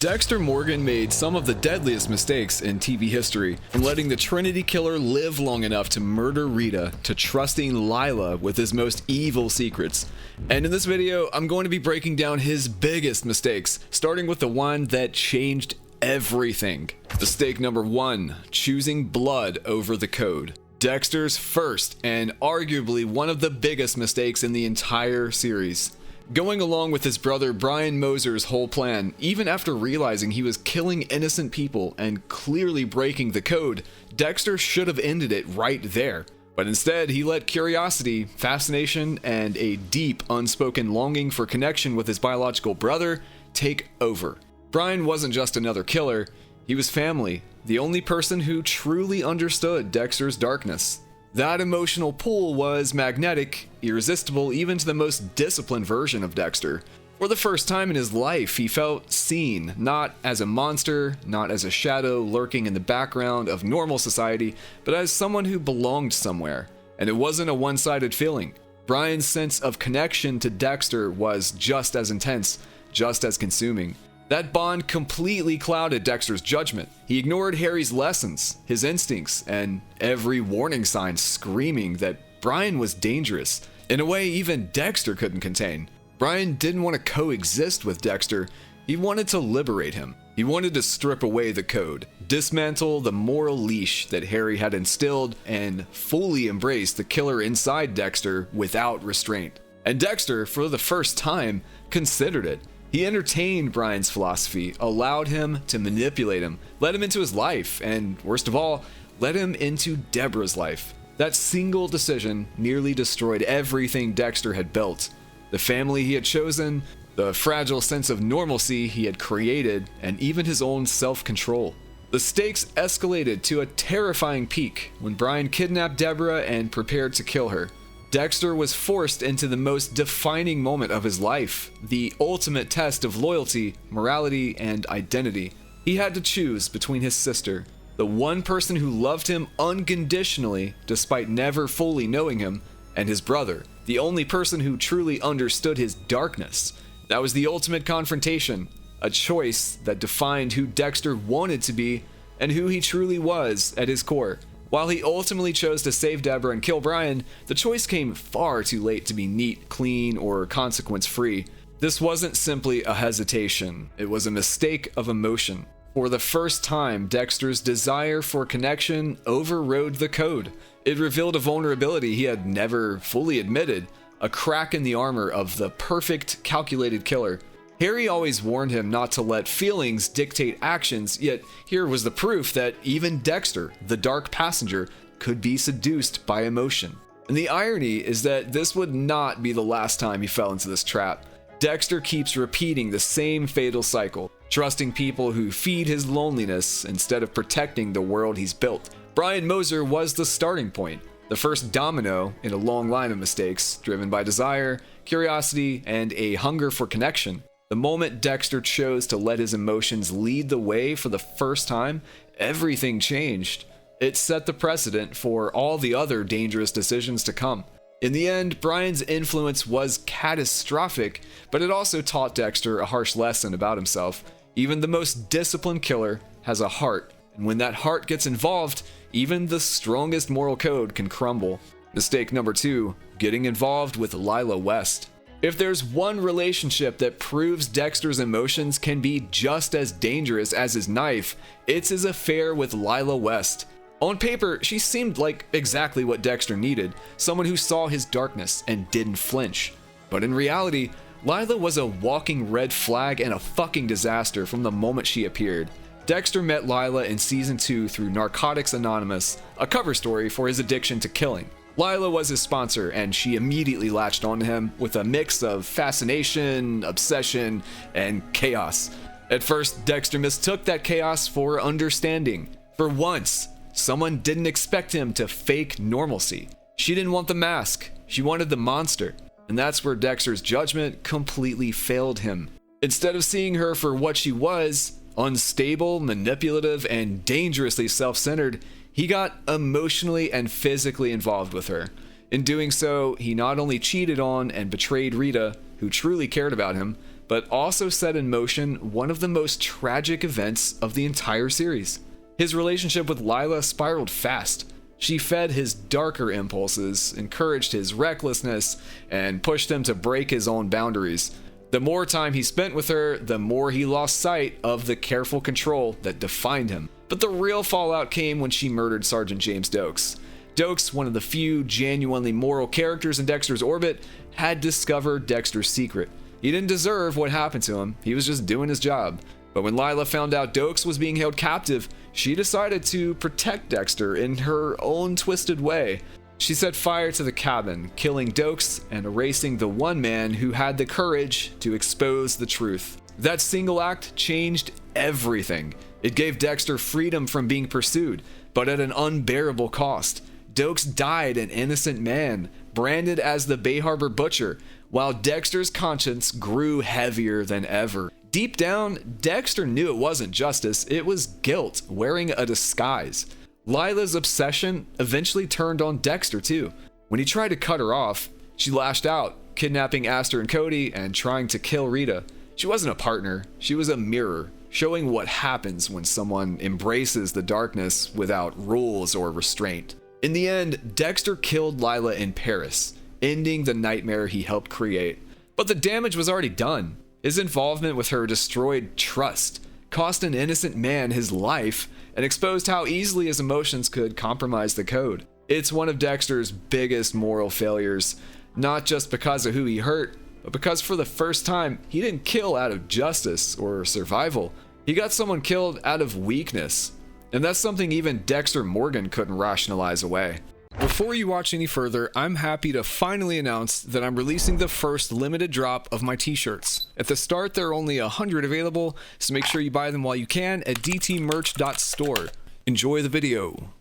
Dexter Morgan made some of the deadliest mistakes in TV history, from letting the Trinity Killer live long enough to murder Rita to trusting Lila with his most evil secrets. And in this video, I'm going to be breaking down his biggest mistakes, starting with the one that changed everything. Mistake number 1, choosing blood over the code. Dexter's first and arguably one of the biggest mistakes in the entire series. Going along with his brother Brian Moser's whole plan, even after realizing he was killing innocent people and clearly breaking the code, Dexter should have ended it right there. But instead, he let curiosity, fascination, and a deep, unspoken longing for connection with his biological brother take over. Brian wasn't just another killer, he was family, the only person who truly understood Dexter's darkness. That emotional pull was magnetic, irresistible even to the most disciplined version of Dexter. For the first time in his life, he felt seen, not as a monster, not as a shadow lurking in the background of normal society, but as someone who belonged somewhere. And it wasn't a one-sided feeling. Brian's sense of connection to Dexter was just as intense, just as consuming. That bond completely clouded Dexter's judgment. He ignored Harry's lessons, his instincts, and every warning sign screaming that Brian was dangerous, in a way even Dexter couldn't contain. Brian didn't want to coexist with Dexter, he wanted to liberate him. He wanted to strip away the code, dismantle the moral leash that Harry had instilled, and fully embrace the killer inside Dexter without restraint. And Dexter, for the first time, considered it. He entertained Brian's philosophy, allowed him to manipulate him, let him into his life, and worst of all, let him into Deborah's life. That single decision nearly destroyed everything Dexter had built. The family he had chosen, the fragile sense of normalcy he had created, and even his own self-control. The stakes escalated to a terrifying peak when Brian kidnapped Deborah and prepared to kill her. Dexter was forced into the most defining moment of his life, the ultimate test of loyalty, morality, and identity. He had to choose between his sister, the one person who loved him unconditionally despite never fully knowing him, and his brother, the only person who truly understood his darkness. That was the ultimate confrontation, a choice that defined who Dexter wanted to be and who he truly was at his core. While he ultimately chose to save Deborah and kill Brian, the choice came far too late to be neat, clean, or consequence-free. This wasn't simply a hesitation, it was a mistake of emotion. For the first time, Dexter's desire for connection overrode the code. It revealed a vulnerability he had never fully admitted, a crack in the armor of the perfect, calculated killer. Harry always warned him not to let feelings dictate actions, yet here was the proof that even Dexter, the dark passenger, could be seduced by emotion. And the irony is that this would not be the last time he fell into this trap. Dexter keeps repeating the same fatal cycle, trusting people who feed his loneliness instead of protecting the world he's built. Brian Moser was the starting point, the first domino in a long line of mistakes, driven by desire, curiosity, and a hunger for connection. The moment Dexter chose to let his emotions lead the way for the first time, everything changed. It set the precedent for all the other dangerous decisions to come. In the end, Brian's influence was catastrophic, but it also taught Dexter a harsh lesson about himself. Even the most disciplined killer has a heart, and when that heart gets involved, even the strongest moral code can crumble. Mistake number 2, getting involved with Lila West. If there's one relationship that proves Dexter's emotions can be just as dangerous as his knife, it's his affair with Lila West. On paper, she seemed like exactly what Dexter needed, someone who saw his darkness and didn't flinch. But in reality, Lila was a walking red flag and a fucking disaster from the moment she appeared. Dexter met Lila in Season 2 through Narcotics Anonymous, a cover story for his addiction to killing. Lila was his sponsor, and she immediately latched onto him with a mix of fascination, obsession, and chaos. At first, Dexter mistook that chaos for understanding. For once, someone didn't expect him to fake normalcy. She didn't want the mask, she wanted the monster. And that's where Dexter's judgment completely failed him. Instead of seeing her for what she was, unstable, manipulative, and dangerously self-centered, he got emotionally and physically involved with her. In doing so, he not only cheated on and betrayed Rita, who truly cared about him, but also set in motion one of the most tragic events of the entire series. His relationship with Lila spiraled fast. She fed his darker impulses, encouraged his recklessness, and pushed him to break his own boundaries. The more time he spent with her, the more he lost sight of the careful control that defined him. But the real fallout came when she murdered Sergeant James Dokes. Dokes, one of the few genuinely moral characters in Dexter's orbit, had discovered Dexter's secret. He didn't deserve what happened to him, he was just doing his job. But when Lila found out Dokes was being held captive, she decided to protect Dexter in her own twisted way. She set fire to the cabin, killing Dokes and erasing the one man who had the courage to expose the truth. That single act changed everything. It gave Dexter freedom from being pursued, but at an unbearable cost. Dokes died an innocent man, branded as the Bay Harbor Butcher, while Dexter's conscience grew heavier than ever. Deep down, Dexter knew it wasn't justice, it was guilt wearing a disguise. Lila's obsession eventually turned on Dexter too. When he tried to cut her off, she lashed out, kidnapping Aster and Cody and trying to kill Rita. She wasn't a partner, she was a mirror, showing what happens when someone embraces the darkness without rules or restraint. In the end, Dexter killed Lila in Paris, ending the nightmare he helped create. But the damage was already done. His involvement with her destroyed trust, cost an innocent man his life, and exposed how easily his emotions could compromise the code. It's one of Dexter's biggest moral failures, not just because of who he hurt, but because for the first time, he didn't kill out of justice or survival. He got someone killed out of weakness. And that's something even Dexter Morgan couldn't rationalize away. Before you watch any further, I'm happy to finally announce that I'm releasing the first limited drop of my t-shirts. At the start, there are only 100 available, so make sure you buy them while you can at dtmerch.store. Enjoy the video.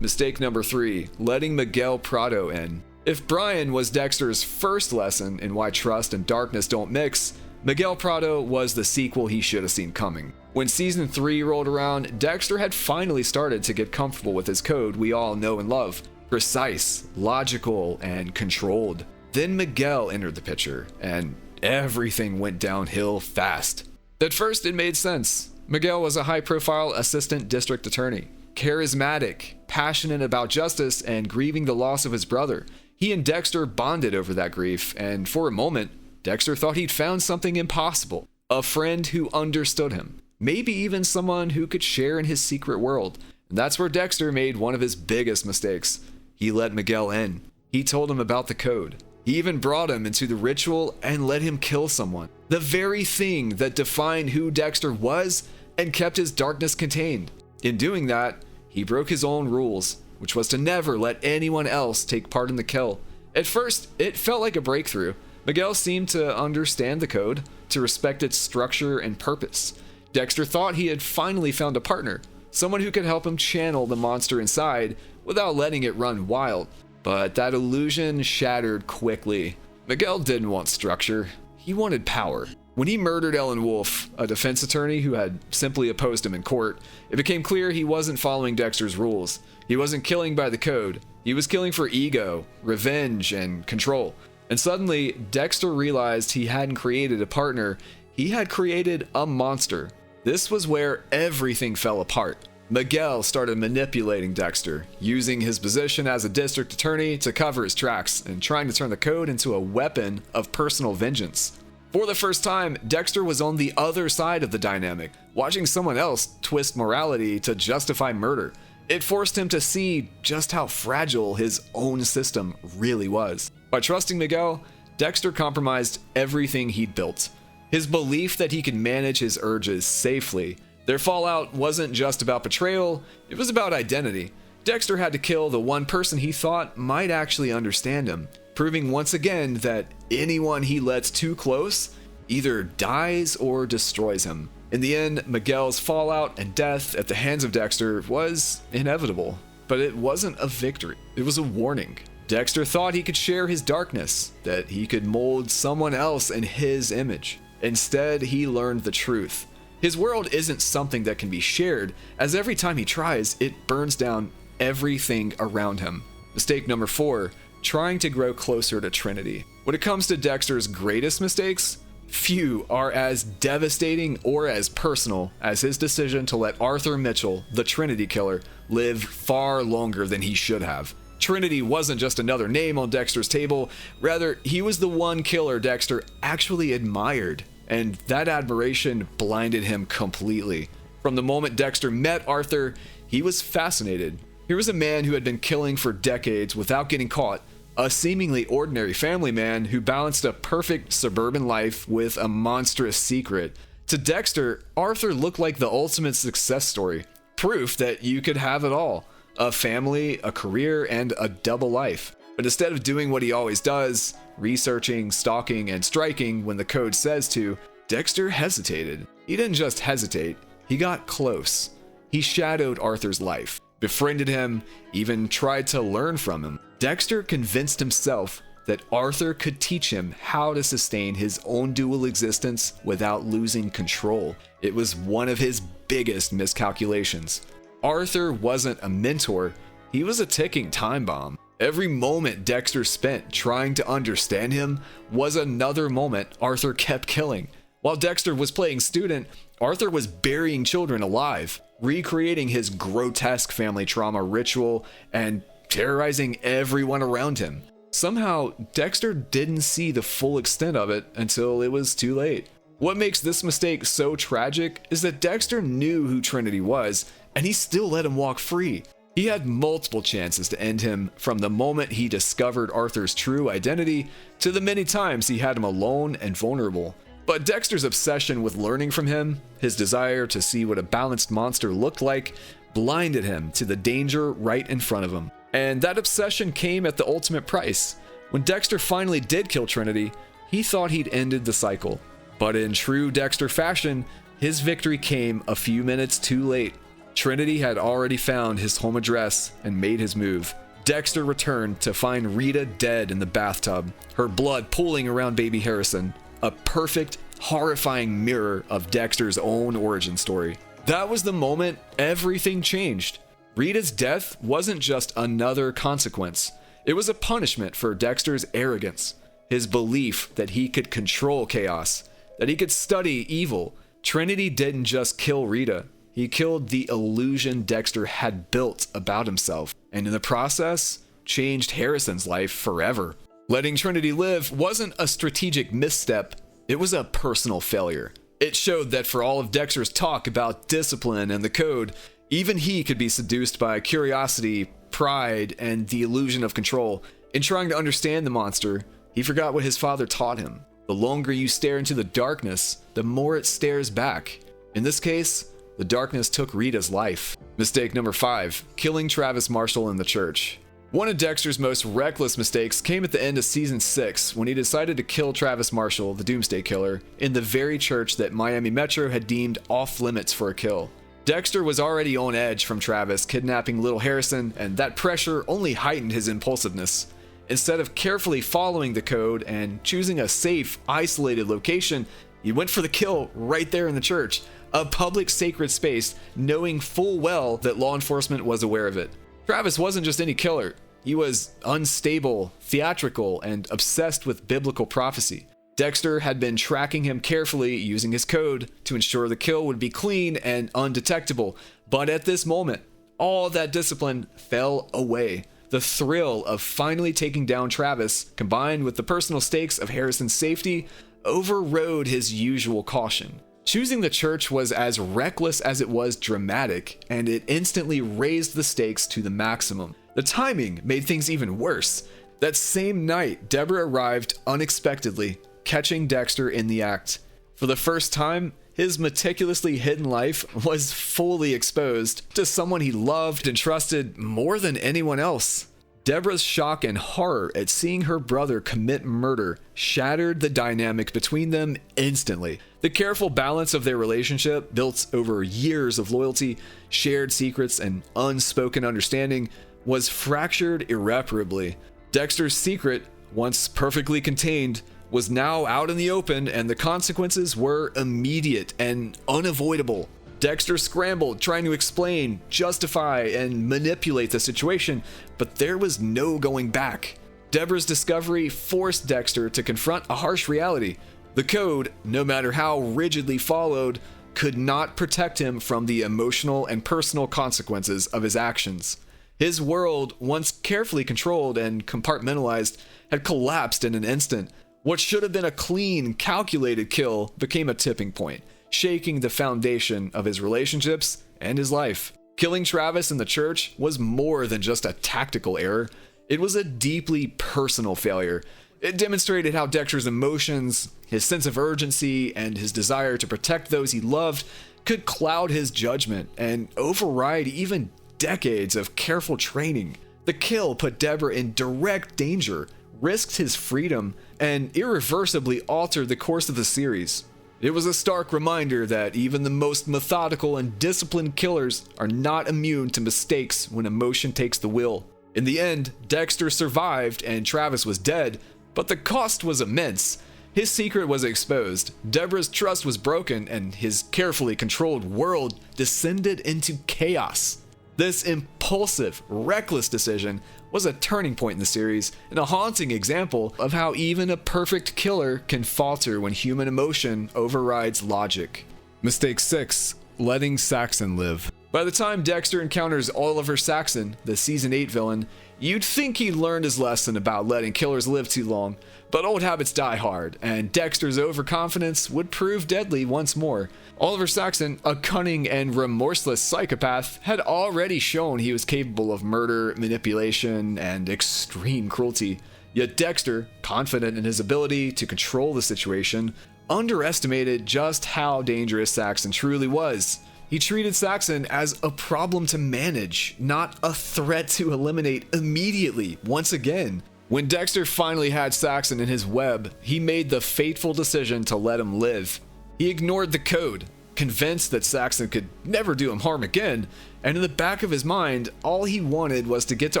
Mistake number 3, letting Miguel Prado in. If Brian was Dexter's first lesson in why trust and darkness don't mix, Miguel Prado was the sequel he should have seen coming. When season 3 rolled around, Dexter had finally started to get comfortable with his code we all know and love. Precise, logical, and controlled. Then Miguel entered the picture, and everything went downhill fast. At first, it made sense. Miguel was a high-profile assistant district attorney, charismatic, passionate about justice, and grieving the loss of his brother. He and Dexter bonded over that grief, and for a moment, Dexter thought he'd found something impossible. A friend who understood him. Maybe even someone who could share in his secret world. And that's where Dexter made one of his biggest mistakes. He let Miguel in. He told him about the code. He even brought him into the ritual and let him kill someone. The very thing that defined who Dexter was and kept his darkness contained. In doing that, he broke his own rules, which was to never let anyone else take part in the kill. At first, it felt like a breakthrough. Miguel seemed to understand the code, to respect its structure and purpose. Dexter thought he had finally found a partner, someone who could help him channel the monster inside without letting it run wild. But that illusion shattered quickly. Miguel didn't want structure, he wanted power. When he murdered Ellen Wolf, a defense attorney who had simply opposed him in court, it became clear he wasn't following Dexter's rules. He wasn't killing by the code, he was killing for ego, revenge, and control. And suddenly, Dexter realized he hadn't created a partner, he had created a monster. This was where everything fell apart. Miguel started manipulating Dexter, using his position as a district attorney to cover his tracks and trying to turn the code into a weapon of personal vengeance. For the first time, Dexter was on the other side of the dynamic, watching someone else twist morality to justify murder. It forced him to see just how fragile his own system really was. By trusting Miguel, Dexter compromised everything he'd built. His belief that he could manage his urges safely. Their fallout wasn't just about betrayal, it was about identity. Dexter had to kill the one person he thought might actually understand him, proving once again that anyone he lets too close either dies or destroys him. In the end, Miguel's fallout and death at the hands of Dexter was inevitable, but it wasn't a victory, it was a warning. Dexter thought he could share his darkness, that he could mold someone else in his image. Instead, he learned the truth. His world isn't something that can be shared, as every time he tries, it burns down everything around him. Mistake number 4, trying to grow closer to Trinity. When it comes to Dexter's greatest mistakes, Few are as devastating or as personal as his decision to let Arthur Mitchell, the Trinity Killer, live far longer than he should have. Trinity wasn't just another name on Dexter's table, rather, he was the one killer Dexter actually admired, and that admiration blinded him completely. From the moment Dexter met Arthur, he was fascinated. Here was a man who had been killing for decades without getting caught, a seemingly ordinary family man who balanced a perfect suburban life with a monstrous secret. To Dexter, Arthur looked like the ultimate success story, proof that you could have it all. A family, a career, and a double life. But instead of doing what he always does, researching, stalking, and striking when the code says to, Dexter hesitated. He didn't just hesitate, he got close. He shadowed Arthur's life, befriended him, even tried to learn from him. Dexter convinced himself that Arthur could teach him how to sustain his own dual existence without losing control. It was one of his biggest miscalculations. Arthur wasn't a mentor, he was a ticking time bomb. Every moment Dexter spent trying to understand him was another moment Arthur kept killing. While Dexter was playing student, Arthur was burying children alive, recreating his grotesque family trauma ritual and terrorizing everyone around him. Somehow, Dexter didn't see the full extent of it until it was too late. What makes this mistake so tragic is that Dexter knew who Trinity was, and he still let him walk free. He had multiple chances to end him, from the moment he discovered Arthur's true identity to the many times he had him alone and vulnerable. But Dexter's obsession with learning from him, his desire to see what a balanced monster looked like, blinded him to the danger right in front of him. And that obsession came at the ultimate price. When Dexter finally did kill Trinity, he thought he'd ended the cycle. But in true Dexter fashion, his victory came a few minutes too late. Trinity had already found his home address and made his move. Dexter returned to find Rita dead in the bathtub, her blood pooling around baby Harrison, a perfect, horrifying mirror of Dexter's own origin story. That was the moment everything changed. Rita's death wasn't just another consequence. It was a punishment for Dexter's arrogance, his belief that he could control chaos, that he could study evil. Trinity didn't just kill Rita. He killed the illusion Dexter had built about himself, and in the process, changed Harrison's life forever. Letting Trinity live wasn't a strategic misstep, it was a personal failure. It showed that for all of Dexter's talk about discipline and the code, even he could be seduced by curiosity, pride, and the illusion of control. In trying to understand the monster, he forgot what his father taught him. The longer you stare into the darkness, the more it stares back. In this case, the darkness took Rita's life. Mistake number 5, killing Travis Marshall in the church. One of Dexter's most reckless mistakes came at the end of season 6 when he decided to kill Travis Marshall, the Doomsday Killer, in the very church that Miami Metro had deemed off limits for a kill. Dexter was already on edge from Travis kidnapping little Harrison, and that pressure only heightened his impulsiveness. Instead of carefully following the code and choosing a safe, isolated location, he went for the kill right there in the church, a public sacred space, knowing full well that law enforcement was aware of it. Travis wasn't just any killer. He was unstable, theatrical, and obsessed with biblical prophecy. Dexter had been tracking him carefully using his code to ensure the kill would be clean and undetectable. But at this moment, all that discipline fell away. The thrill of finally taking down Travis, combined with the personal stakes of Harrison's safety, overrode his usual caution. Choosing the church was as reckless as it was dramatic, and it instantly raised the stakes to the maximum. The timing made things even worse. That same night, Deborah arrived unexpectedly, catching Dexter in the act. For the first time, his meticulously hidden life was fully exposed to someone he loved and trusted more than anyone else. Deborah's shock and horror at seeing her brother commit murder shattered the dynamic between them instantly. The careful balance of their relationship, built over years of loyalty, shared secrets, and unspoken understanding, was fractured irreparably. Dexter's secret, once perfectly contained, was now out in the open, and the consequences were immediate and unavoidable. Dexter scrambled, trying to explain, justify, and manipulate the situation, but there was no going back. Deborah's discovery forced Dexter to confront a harsh reality. The code, no matter how rigidly followed, could not protect him from the emotional and personal consequences of his actions. His world, once carefully controlled and compartmentalized, had collapsed in an instant. What should have been a clean, calculated kill became a tipping point, shaking the foundation of his relationships and his life. Killing Travis in the church was more than just a tactical error. It was a deeply personal failure. It demonstrated how Dexter's emotions, his sense of urgency, and his desire to protect those he loved could cloud his judgment and override even decades of careful training. The kill put Deborah in direct danger, risked his freedom, and irreversibly altered the course of the series. It was a stark reminder that even the most methodical and disciplined killers are not immune to mistakes when emotion takes the wheel. In the end, Dexter survived and Travis was dead, but the cost was immense. His secret was exposed, Deborah's trust was broken, and his carefully controlled world descended into chaos. This impulsive, reckless decision was a turning point in the series and a haunting example of how even a perfect killer can falter when human emotion overrides logic. Mistake 6. Letting Saxon live. By the time Dexter encounters Oliver Saxon, the Season 8 villain, you'd think he'd learned his lesson about letting killers live too long, but old habits die hard, and Dexter's overconfidence would prove deadly once more. Oliver Saxon, a cunning and remorseless psychopath, had already shown he was capable of murder, manipulation, and extreme cruelty. Yet Dexter, confident in his ability to control the situation, underestimated just how dangerous Saxon truly was. He treated Saxon as a problem to manage, not a threat to eliminate immediately, once again. When Dexter finally had Saxon in his web, he made the fateful decision to let him live. He ignored the code, convinced that Saxon could never do him harm again, and in the back of his mind, all he wanted was to get to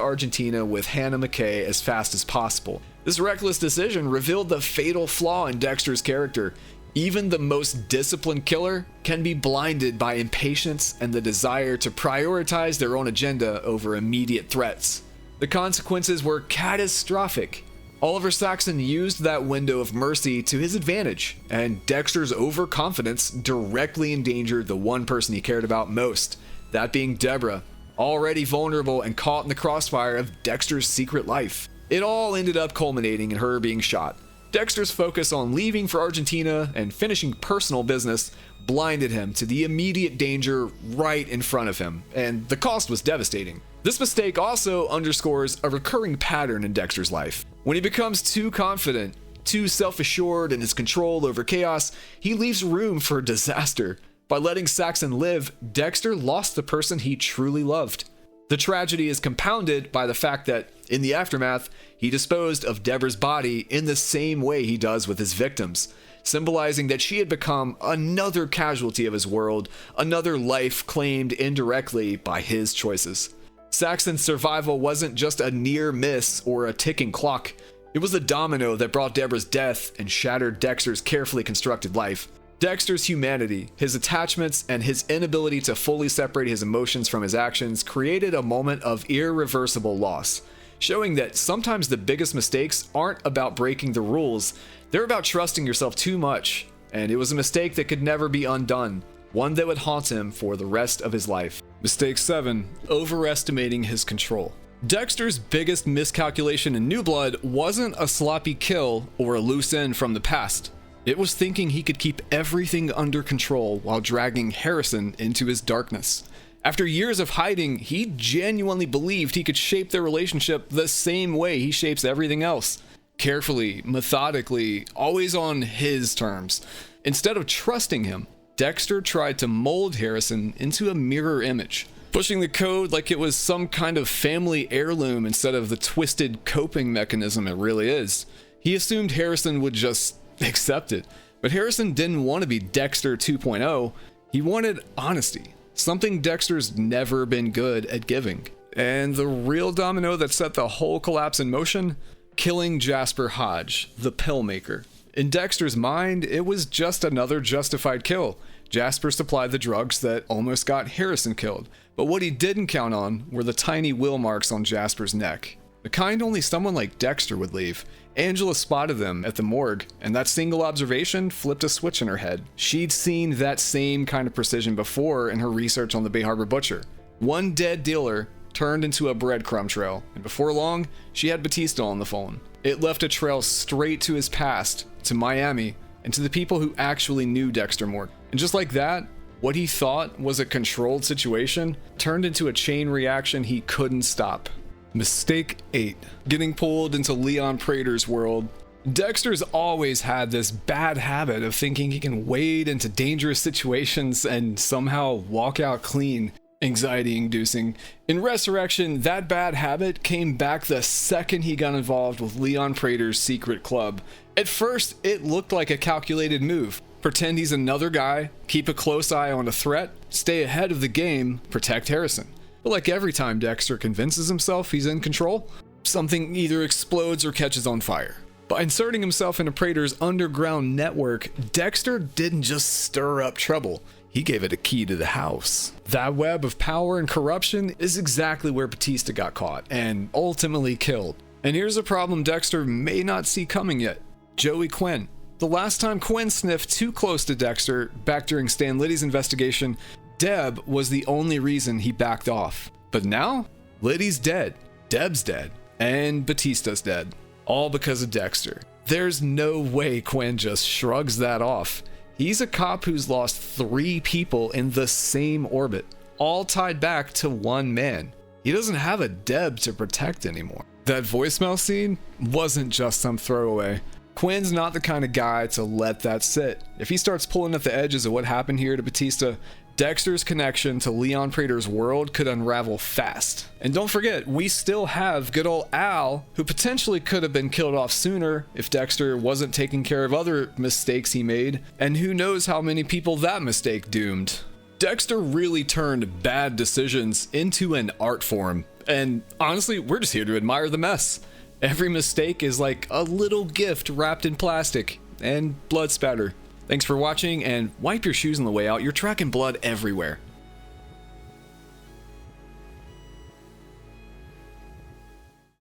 Argentina with Hannah McKay as fast as possible. This reckless decision revealed the fatal flaw in Dexter's character. Even the most disciplined killer can be blinded by impatience and the desire to prioritize their own agenda over immediate threats. The consequences were catastrophic. Oliver Saxon used that window of mercy to his advantage, and Dexter's overconfidence directly endangered the one person he cared about most, that being Deborah, already vulnerable and caught in the crossfire of Dexter's secret life. It all ended up culminating in her being shot. Dexter's focus on leaving for Argentina and finishing personal business blinded him to the immediate danger right in front of him, and the cost was devastating. This mistake also underscores a recurring pattern in Dexter's life. When he becomes too confident, too self-assured in his control over chaos, he leaves room for disaster. By letting Saxon live, Dexter lost the person he truly loved. The tragedy is compounded by the fact that, in the aftermath, he disposed of Deborah's body in the same way he does with his victims, symbolizing that she had become another casualty of his world, another life claimed indirectly by his choices. Saxon's survival wasn't just a near miss or a ticking clock. It was the domino that brought Deborah's death and shattered Dexter's carefully constructed life. Dexter's humanity, his attachments, and his inability to fully separate his emotions from his actions created a moment of irreversible loss, showing that sometimes the biggest mistakes aren't about breaking the rules, they're about trusting yourself too much, and it was a mistake that could never be undone, one that would haunt him for the rest of his life. Mistake 7. Overestimating his control. Dexter's biggest miscalculation in New Blood wasn't a sloppy kill or a loose end from the past. It was thinking he could keep everything under control while dragging Harrison into his darkness. After years of hiding, he genuinely believed he could shape their relationship the same way he shapes everything else. Carefully, methodically, always on his terms. Instead of trusting him, Dexter tried to mold Harrison into a mirror image, pushing the code like it was some kind of family heirloom instead of the twisted coping mechanism it really is. He assumed Harrison would just accept it, but Harrison didn't want to be Dexter 2.0. He wanted honesty, something Dexter's never been good at giving. And the real domino that set the whole collapse in motion? Killing Jasper Hodge, the pill maker. In Dexter's mind, it was just another justified kill. Jasper supplied the drugs that almost got Harrison killed, but what he didn't count on were the tiny wheel marks on Jasper's neck. The kind only someone like Dexter would leave. Angela spotted them at the morgue, and that single observation flipped a switch in her head. She'd seen that same kind of precision before in her research on the Bay Harbor Butcher. One dead dealer turned into a breadcrumb trail, and before long, she had Batista on the phone. It left a trail straight to his past, to Miami, and to the people who actually knew Dexter Morgan. And just like that, what he thought was a controlled situation turned into a chain reaction he couldn't stop. Mistake 8. Getting pulled into Leon Prater's world. Dexter's always had this bad habit of thinking he can wade into dangerous situations and somehow walk out clean. Anxiety-inducing. In Resurrection, that bad habit came back the second he got involved with Leon Prater's secret club. At first, it looked like a calculated move. Pretend he's another guy, keep a close eye on a threat, stay ahead of the game, protect Harrison. But like every time Dexter convinces himself he's in control, something either explodes or catches on fire. By inserting himself into Prater's underground network, Dexter didn't just stir up trouble, he gave it a key to the house. That web of power and corruption is exactly where Batista got caught and ultimately killed. And here's a problem Dexter may not see coming yet. Joey Quinn. The last time Quinn sniffed too close to Dexter, back during Stan Liddy's investigation, Deb was the only reason he backed off. But now, Liddy's dead, Deb's dead, and Batista's dead. All because of Dexter. There's no way Quinn just shrugs that off. He's a cop who's lost 3 people in the same orbit, all tied back to one man. He doesn't have a Deb to protect anymore. That voicemail scene wasn't just some throwaway. Quinn's not the kind of guy to let that sit. If he starts pulling at the edges of what happened here to Batista, Dexter's connection to Leon Prater's world could unravel fast. And don't forget, we still have good old Al, who potentially could have been killed off sooner if Dexter wasn't taking care of other mistakes he made, and who knows how many people that mistake doomed. Dexter really turned bad decisions into an art form, and honestly, we're just here to admire the mess. Every mistake is like a little gift wrapped in plastic and blood spatter. Thanks for watching, and wipe your shoes on the way out. You're tracking blood everywhere.